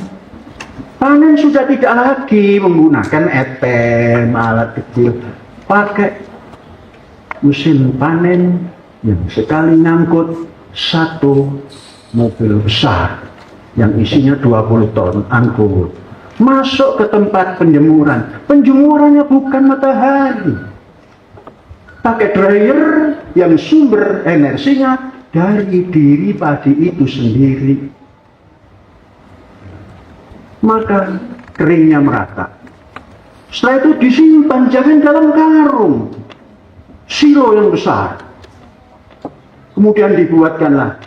Panen sudah tidak lagi menggunakan etem, alat kecil. Pakai mesin panen yang sekali ngangkut 1 mobil besar yang isinya 20 ton angkut. Masuk ke tempat penjemuran. Penjemurannya bukan matahari. Pakai dryer yang sumber energinya dari diri padi itu sendiri. Maka keringnya merata. Setelah itu disimpan, jangan dalam karung, silo yang besar. Kemudian dibuatkanlah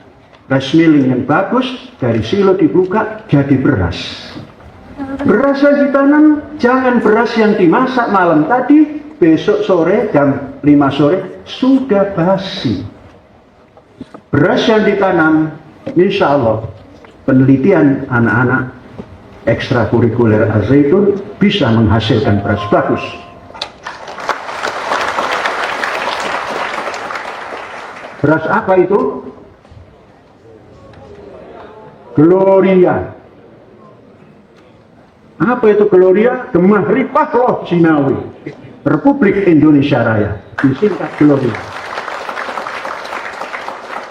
rice milling yang bagus, dari silo dibuka jadi beras. Beras yang ditanam jangan beras yang dimasak malam tadi, besok sore jam 5 sore sudah basi. Beras yang ditanam, insya Allah penelitian anak-anak ekstrakurikuler Al-Zaitun bisa menghasilkan beras bagus. Beras apa itu? Gloria. Apa itu Gloria? Gemah Ripah Loh Sinawi, Republik Indonesia Raya, disingkat Gloria.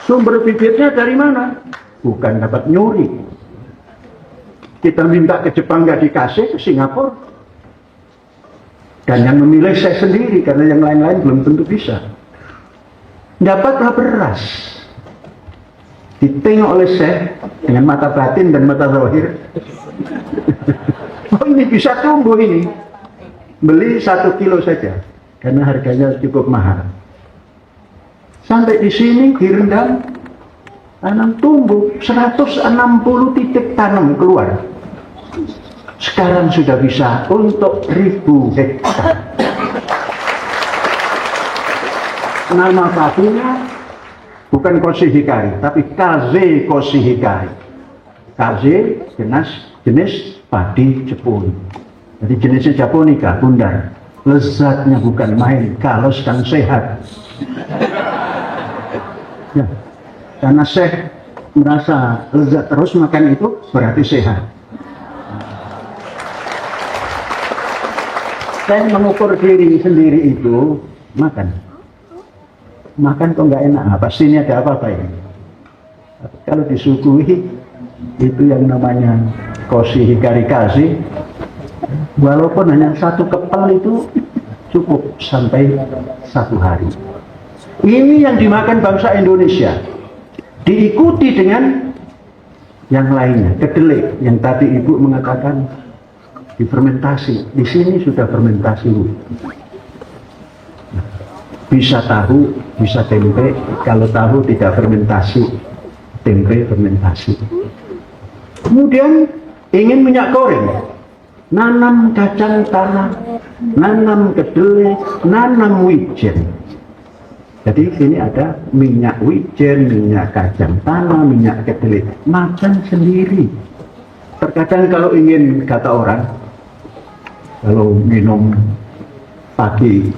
Sumber bibitnya dari mana? Bukan dapat nyuri. Kita minta ke Jepang nggak dikasih, ke Singapura. Dan yang memilih saya sendiri, karena yang lain-lain belum tentu bisa. Dapatlah beras. Ditengok oleh saya dengan mata batin dan mata zahir. Oh, ini bisa tumbuh ini. Beli 1 kilo saja, karena harganya cukup mahal. Sampai di sini direndam, tanam tumbuh 160 titik tanam keluar. Sekarang sudah bisa untuk 1000 hektar. Nama padinya bukan Koshi Hikari, tapi Kaze Koshi Hikari. Kaze jenis padi Jepun. Jadi jenisnya Japonica, bundar. Lezatnya bukan main kalau sedang sehat. Ya, karena saya merasa lezat terus makan itu berarti sehat. Saya mengukur diri sendiri itu makan kok nggak enak. Pasti ini ada apa-apa ini. Kalau disuguhi itu yang namanya Koshi Hikari Kaze, walaupun hanya 1 kepal itu cukup sampai 1 hari. Ini yang dimakan bangsa Indonesia. Diikuti dengan yang lainnya, kedelai yang tadi Ibu mengatakan difermentasi. Di sini sudah fermentasi. Bisa tahu, bisa tempe. Kalau tahu tidak fermentasi, tempe fermentasi. Kemudian ingin minyak goreng, nanam kacang tanah, nanam kedelai, nanam wijen. Jadi sini ada minyak wijen, minyak kacang tanah, minyak kedelai. Makan sendiri. Terkadang kalau ingin, kata orang, kalau minum pagi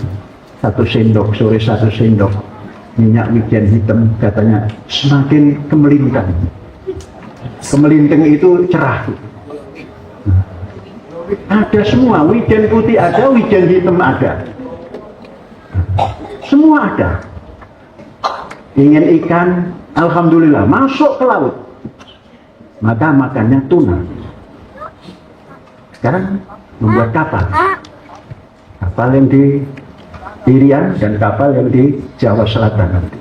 1 sendok, sore 1 sendok minyak wijen hitam, katanya semakin kemelintang. Kemelintang itu cerah. Ada semua, wijen putih ada, wijen hitam ada. Semua ada. Ingin ikan, alhamdulillah, masuk ke laut. Maka makannya tuna. Sekarang membuat kapal. Kapal yang di Irian dan kapal yang di Jawa Selatan nanti.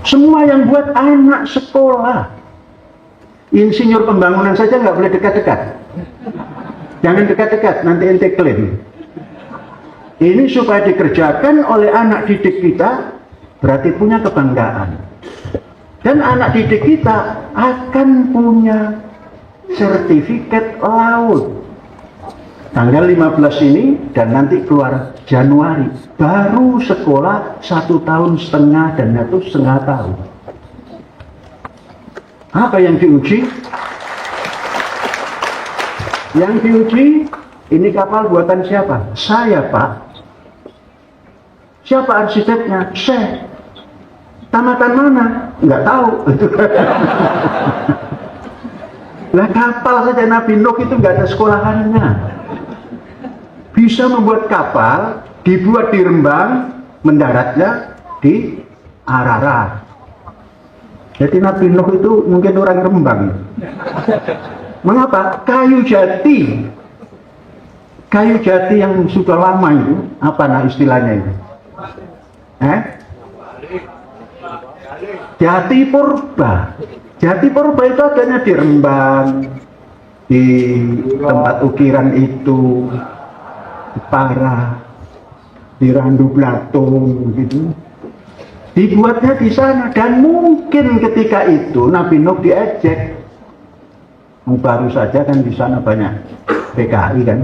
Semua yang buat anak sekolah. Insinyur pembangunan saja nggak boleh dekat-dekat. Jangan dekat-dekat, nanti ente klaim. Ini supaya dikerjakan oleh anak didik kita, berarti punya kebanggaan. Dan anak didik kita akan punya sertifikat laut. Tanggal 15 ini dan nanti keluar Januari. Baru sekolah 1,5 tahun dan itu setengah tahun. Apa yang diuji? Yang diuji, ini kapal buatan siapa? Saya, Pak. Siapa arsiteknya? Saya. Tamatan mana? Nggak tahu. Lah kapal saja Nabi Nuh itu nggak ada sekolahannya. Bisa membuat kapal, dibuat di Rembang, mendaratnya di Ararat. Jadi Nabi Nuh itu mungkin orang Rembang. Mengapa? Kayu jati. Kayu jati yang sudah lama itu, apa nah istilahnya itu? Jati purba. Jati purba itu adanya di Rembang, di tempat ukiran itu, di Parah, di Randu Blatung, gitu. Dibuatnya di sana dan mungkin ketika itu Nabi Nuh diejek. Baru saja kan di sana banyak PKI kan.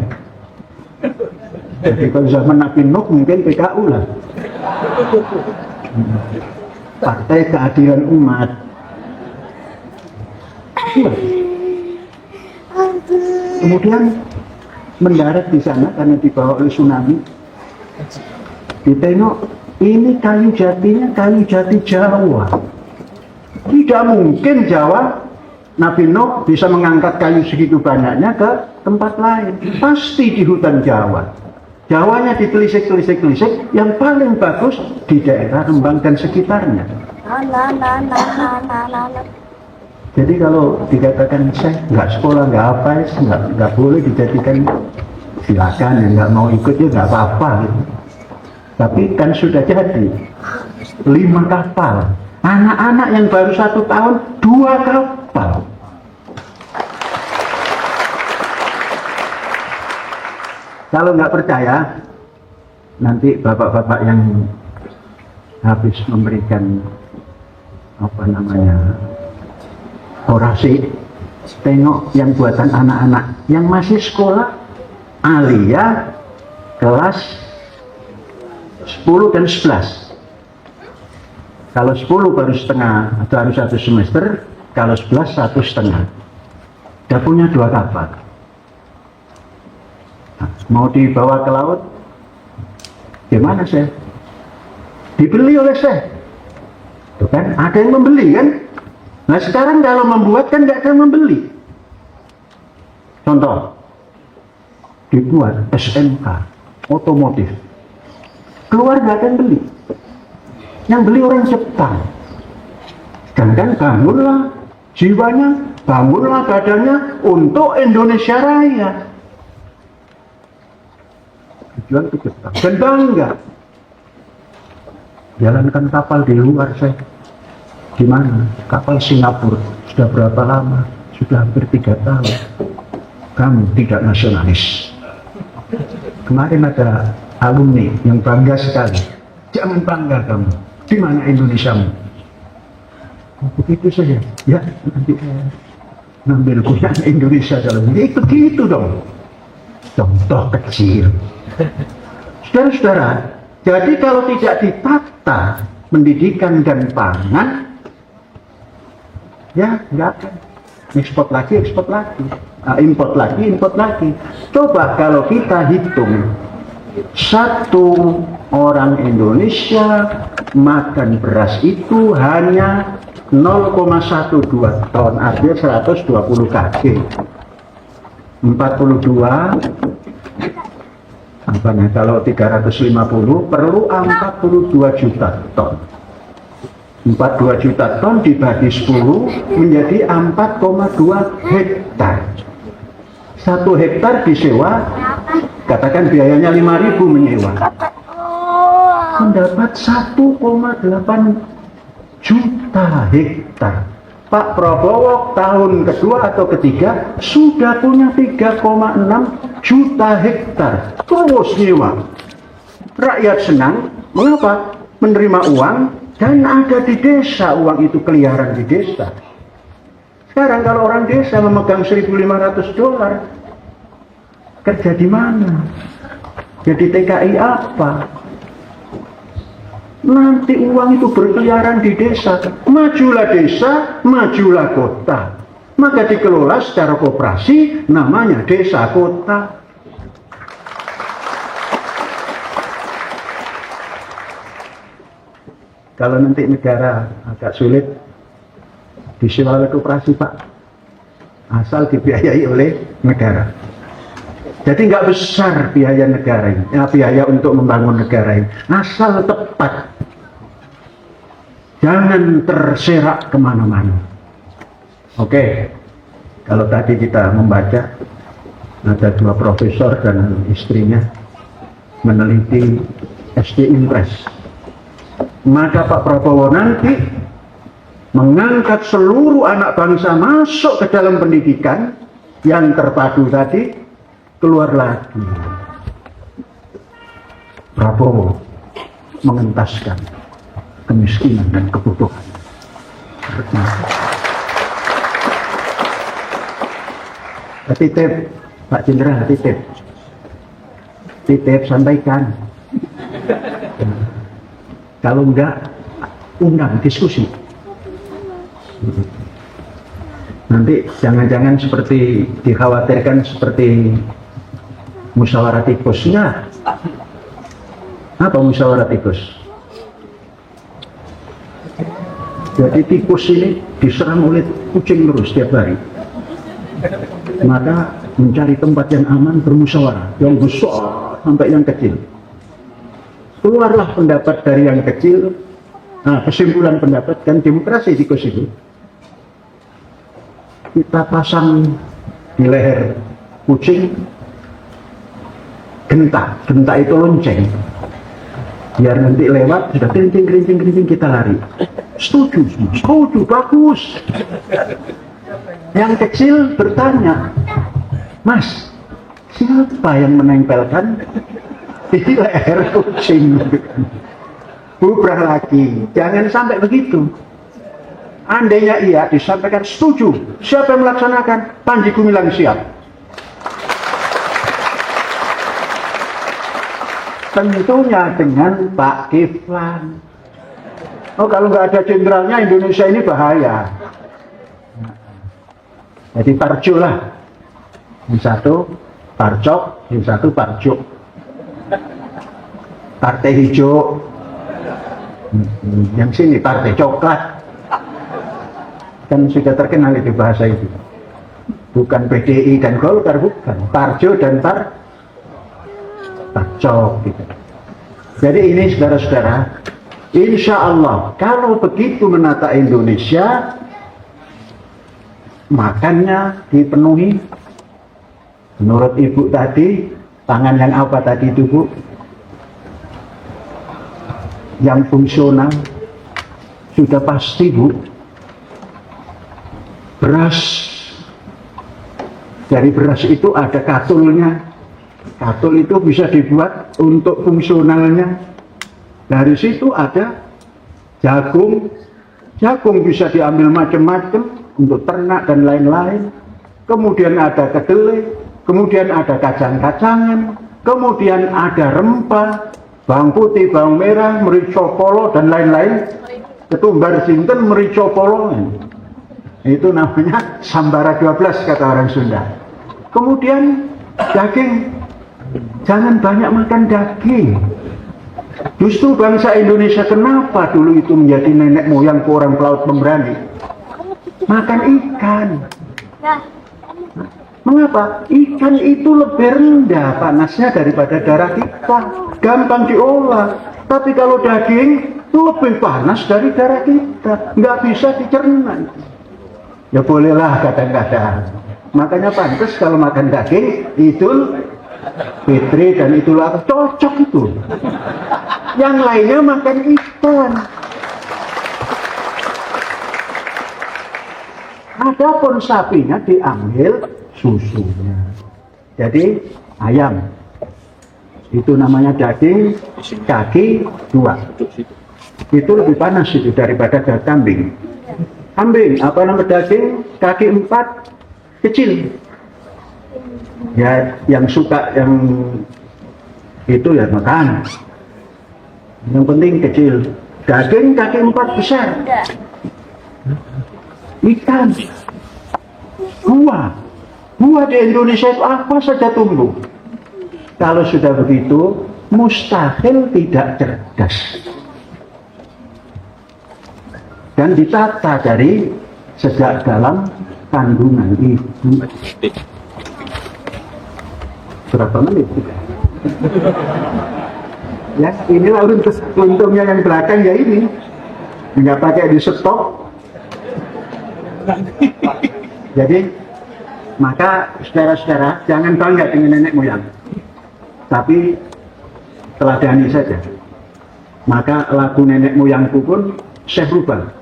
Jadi kalau zaman Nabi Nuh mungkin PKU lah. Partai Keadilan Umat. Kemudian mendarat di sana karena dibawa oleh tsunami. Ditengok, ini kayu jatinya kayu jati Jawa. Tidak mungkin Jawa, Nabi Nuh bisa mengangkat kayu segitu banyaknya ke tempat lain. Pasti di hutan Jawa. Jawanya ditelisik-telisik, yang paling bagus di daerah Rembang dan sekitarnya. Jadi kalau dikatakan saya nggak sekolah, nggak apa, nggak boleh dijadikan, silakan, yang nggak mau ikut ya nggak apa-apa. Gitu. Tapi kan sudah jadi 5 kapal. Anak-anak yang baru 1 tahun 2 kapal. Kalau nggak percaya, nanti bapak-bapak yang habis memberikan orasi, tengok yang buatan anak-anak yang masih sekolah, alia kelas 10 dan 11. Kalau 10 baru setengah atau harus 1 semester, kalau 11 1,5. Dia punya 2 kapal. Nah, mau dibawa ke laut, gimana saya? Dibeli oleh saya. Tuh kan, ada yang membeli kan? Nah sekarang kalau membuat kan nggak ada yang membeli. Contoh, dibuat SMK, otomotif. Keluar nggak ada yang beli. Yang beli orang Jepang. Sedangkan bangunlah jiwanya, bangunlah badannya untuk Indonesia Raya. Tujuan ke Jepang dan bangga. Jalankan kapal di luar saya. Gimana? Kapal Singapura sudah berapa lama? Sudah hampir 3 tahun. kamu tidak nasionalis. Kemarin ada alumni yang bangga sekali. Jangan bangga kamu. Di mana Indonesiamu? Oh, begitu saja. Ya, nanti saya ngambil punya Indonesia dalam ini. Begitu dong. Contoh kecil. Saudara-saudara, jadi kalau tidak ditata pendidikan dan pangan, ya nggak akan. Ekspor lagi, import lagi. Coba kalau kita hitung, satu orang Indonesia makan beras itu hanya 0,12 ton, artinya 120 kg. 42, kalau 350 perlu 42 juta ton. 42 juta ton dibagi 10 menjadi 4,2 hektar. 1 hektar disewa, katakan biayanya 5.000 menyewa, mendapat 1,8 juta hektar. Pak Prabowo tahun kedua atau ketiga sudah punya 3,6 juta hektar, terus nyewa. Rakyat senang, mengapa? Menerima uang dan ada di desa, uang itu keliaran di desa. Sekarang kalau orang desa memegang $1.500, kerja di mana? Jadi TKI apa? Nanti uang itu berkeliaran di desa. Majulah desa, majulah kota. Maka dikelola secara koperasi, namanya desa kota. Kalau nanti negara agak sulit, disewa oleh koperasi, Pak. Asal dibiayai oleh negara. Jadi nggak besar biaya negara ini, biaya untuk membangun negara ini. Asal tepat. Jangan terserak kemana-mana. Oke, kalau tadi kita membaca, ada 2 profesor dan istrinya meneliti SD Impres. Maka Pak Prabowo nanti mengangkat seluruh anak bangsa masuk ke dalam pendidikan yang terpadu tadi, keluar lagi. Prabowo mengentaskan kemiskinan dan kebutuhan. Titip, Pak Jenderal, titip sampaikan. Kalau enggak, undang diskusi. Nanti jangan-jangan seperti dikhawatirkan seperti musyawarah tikus. Enggak. Apa musyawarah tikus? Jadi tikus ini diserang oleh kucing terus setiap hari. Maka mencari tempat yang aman bermusyawarah, yang besar sampai yang kecil. Keluarlah pendapat dari yang kecil. Nah, kesimpulan pendapat dan demokrasi tikus itu kita pasang di leher kucing genta itu lonceng, biar nanti lewat sudah kerincing kita lari. Setuju, bagus. Yang kecil bertanya, Mas, siapa yang menempelkan di leher kucing? Bubrah lagi, jangan sampai begitu. Andainya iya disampaikan setuju, siapa yang melaksanakan? Panji Gumilang siap. Tentunya dengan Pak Kiflan. Oh, kalau nggak ada jenderalnya Indonesia ini bahaya. Jadi Parjo lah. Yang satu Parcok, yang satu Parjo. Partai hijau. Yang sini partai coklat. Kan sudah terkenal itu bahasa itu. Bukan PDI dan Golkar, bukan. Parjo dan Parcok gitu. Jadi ini saudara-saudara, insya Allah kalau begitu menata Indonesia, makannya dipenuhi. Menurut Ibu tadi, pangan yang apa tadi itu Bu? Yang fungsional, sudah pasti Bu. Beras Dari beras itu ada katulnya. Katul itu bisa dibuat untuk fungsionalnya. Dari situ ada jagung. Jagung bisa diambil macam-macam untuk ternak dan lain-lain. Kemudian ada kedelai, kemudian ada kacang-kacangan, kemudian ada rempah, bawang putih, bawang merah, merica polo dan lain-lain. Ketumbar sinten merica polo. Itu namanya sambara 12 kata orang Sunda. Kemudian daging, jangan banyak makan daging. Justru bangsa Indonesia kenapa dulu itu menjadi nenek moyang orang pelaut pemberani? Makan ikan. Mengapa? Ikan itu lebih rendah panasnya daripada darah kita, gampang diolah. Tapi kalau daging lebih panas dari darah kita, nggak bisa dicerna. Ya bolehlah kadang-kadang. Makanya pantas kalau makan daging, Idul Fitri dan Idul Adha cocok itu. Yang lainnya makan ikan. Adapun sapinya diambil susunya. Jadi ayam itu namanya daging kaki 2. Itu lebih panas itu daripada kambing. Kambing apa nama daging kaki 4 kecil. Ya yang suka yang itu ya makan. Yang penting kecil. Daging kaki 4 besar. Ikan. Buah di Indonesia itu apa saja tumbuh. Kalau sudah begitu, mustahil tidak cerdas. Dan ditata dari sejak dalam kandungan ibu. Berapa menit? Ya, inilah untungnya yang belakang ya ini. Nggak pakai di stop. Jadi, maka saudara-saudara jangan bangga dengan nenek moyang. Tapi teladani saja. Maka lagu nenek moyangku pun saya rubah.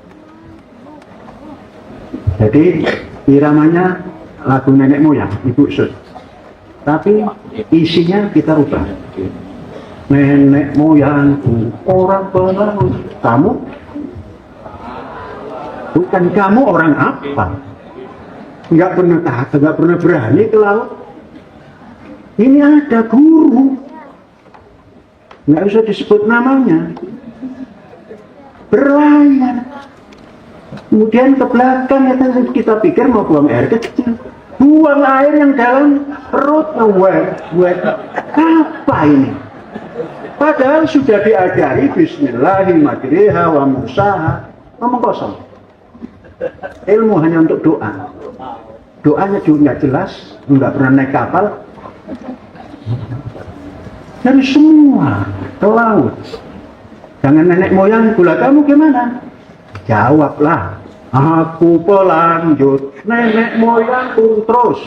Jadi iramanya lagu nenek moyang, Ibu Sud. Tapi isinya kita rubah. Nenek moyangku orang pelaut. Kamu? Bukan kamu orang apa? Nggak pernah berani ke laut. Ini ada guru. Nggak usah disebut namanya. Berlayar. Kemudian ke belakang kita pikir mau buang air kecil. Buang air yang dalam perut. Buat apa ini? Padahal sudah diajari Bismillahirrahmanirrahim wa mursaha. Ngomong kosong. Ilmu hanya untuk doa. Doanya juga nggak jelas, nggak pernah naik kapal. Dari semua ke laut. Jangan nenek moyang, gula kamu gimana? Jawablah, aku pelanjut nenek moyangku terus.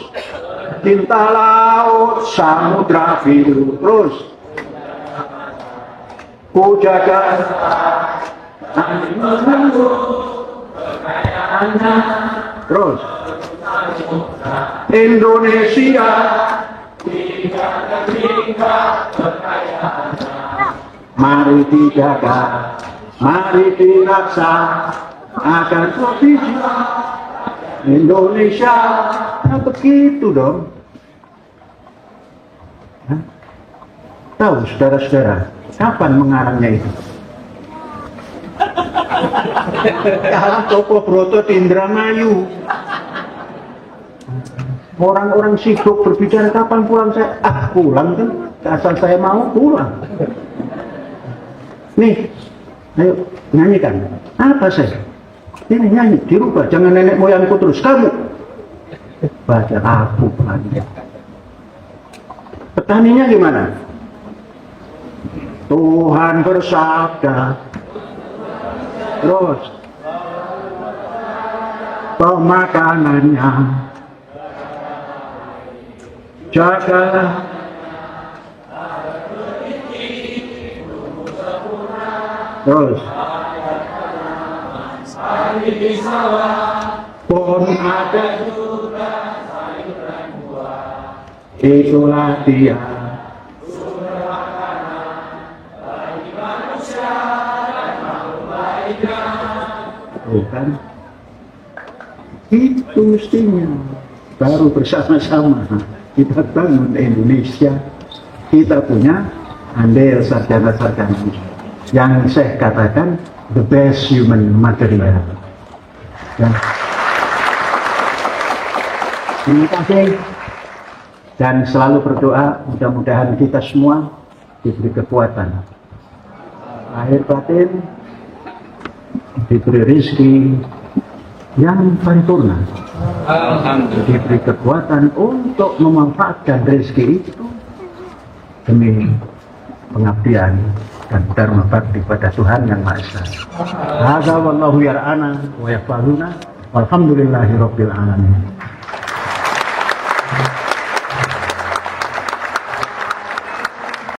Cinta laut, samudra biru terus. Ku jaga terus. Indonesia mari dijaga, mari diraksa agar lebih Indonesia. Nah, begitu dong. Hah? Tahu saudara-saudara kapan mengarangnya itu? Kalah Toko Broto di Indramayu. Orang-orang sibuk berbicara kapan pulang saya. Pulang kan, asal saya mau pulang. Nih, ayo nyanyikan. Apa saya? Ini nyanyi, dirubah. Jangan nenek moyangku terus. Kamu baca aku lagi. Petaninya gimana? Tuhan bersabda. Terus pemakanannya jaga terus pohon ada juga sayuran buah itulah dia. Oh, kan? Itu mestinya baru bersama-sama kita bangun Indonesia. Kita punya andil sarjana-sarjana yang saya katakan the best human material. Ya. Terima kasih dan selalu berdoa mudah-mudahan kita semua diberi kekuatan lahir batin, diberi rezeki yang paripurna, diberi kekuatan untuk memanfaatkan rezeki itu demi pengabdian dan dharma bakti pada Tuhan Yang Maha Esa. Hadza wallahu yar'ana wa yaqbaluna walhamdulillahirabbil alamin.